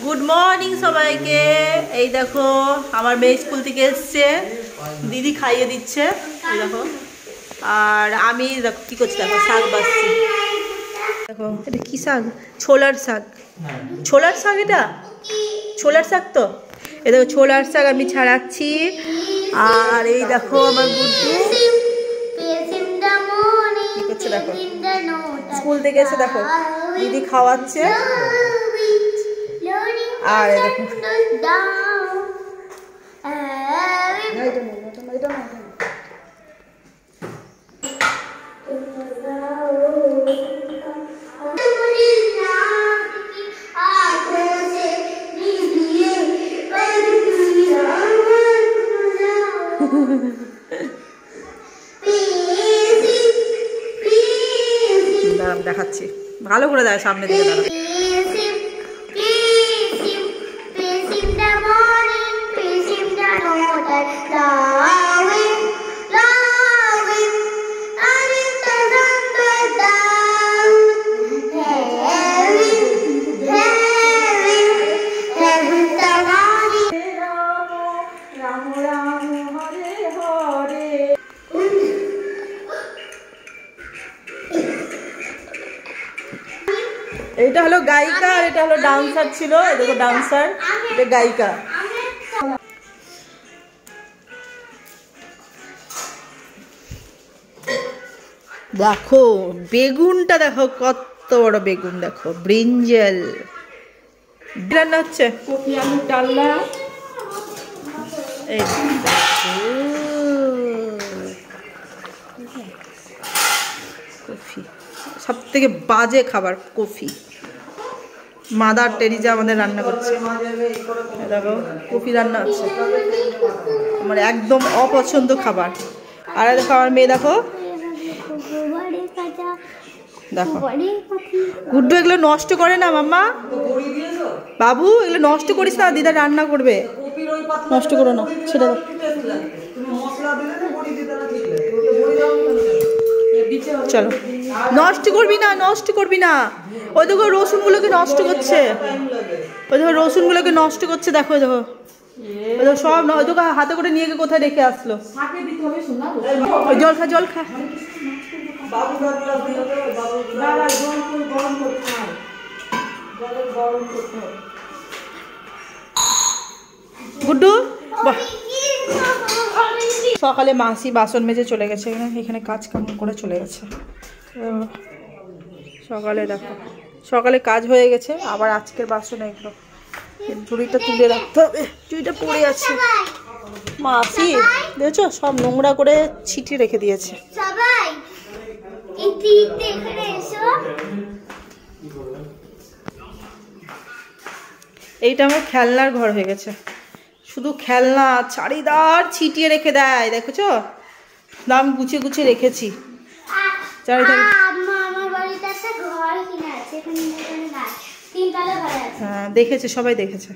Good morning সবাইকে। এই দেখো আমার মেয়ে স্কুল থেকে এসছে, দিদি খাইয়ে দিচ্ছে, এই দেখো। আর আমি দেখো কি করছি, দেখো শাক বাছছি। দেখো এটা কি শাক? ছোলার শাক। ছোলার শাক, এটা ছোলার শাক তো। এই দেখো ছোলার শাক আমি ছাড়াচ্ছি। আর এই দেখো আমার গুড্ডু কি করছে দেখো, স্কুল থেকে এসে দেখো দিদি খাওয়াচ্ছে। আর দেখো দেখাচ্ছি, ভালো করে দেয়, সামনে দিকে দাঁড়া। এটা হলো গায়িকা আর এটা হলো ডান্সার ছিল। দেখো ডান্সার, এটা গায়িকা। দেখো বেগুনটা, দেখো কত বড় বেগুন, দেখো ব্রিঞ্জল রান্না হচ্ছে, কপি আলুর ডালনা। এই কফি, সব থেকে বাজে খাবার কফি। মাদার টেরিজা আমাদের রান্না করছে, দেখো কফি রান্না হচ্ছে, আমার একদম অপছন্দ খাবার। আর দেখো আমার মেয়ে, দেখো দেখো গুড্ডু এগুলো নষ্ট করে না মাম্মা, বাবু এগুলো নষ্ট করিস না, দিদা রান্না করবে, নষ্ট করো না সেটা। চলো, নষ্ট করবি না, নষ্ট করবি না। ওই দেখো রসুনগুলোকে নষ্ট করছে, ওই দেখো রসুনগুলোকে নষ্ট করছে, দেখো দেখো ওই দেখো সব ওই দেখো হাতে করে নিয়ে গিয়ে কোথায় রেখে আসলো। জল খা, জল খা। গুড্ডু বাহ, সকালে মাসি বাসন মেজে চলে গেছে, এখানে কাজ কাম করে চলে গেছে। সকালে দেখো সকালে কাজ হয়ে গেছে, আবার আজকের বাসন এগুলো ঝুড়িটা তুলে রাখতে হবে, ঝুড়িটা পড়ে আছে। মাসি দেখছো সব নোংরা করে ছিটিয়ে রেখে দিয়েছে। এইটা আমার খেলনার ঘর হয়ে গেছে, শুধু খেলনা চারিদার ছিটিয়ে রেখে দেয়, দেখেছো? দাম গুছিয়ে গুছিয়ে রেখেছি চারিদার। হ্যাঁ দেখেছে, সবাই দেখেছে।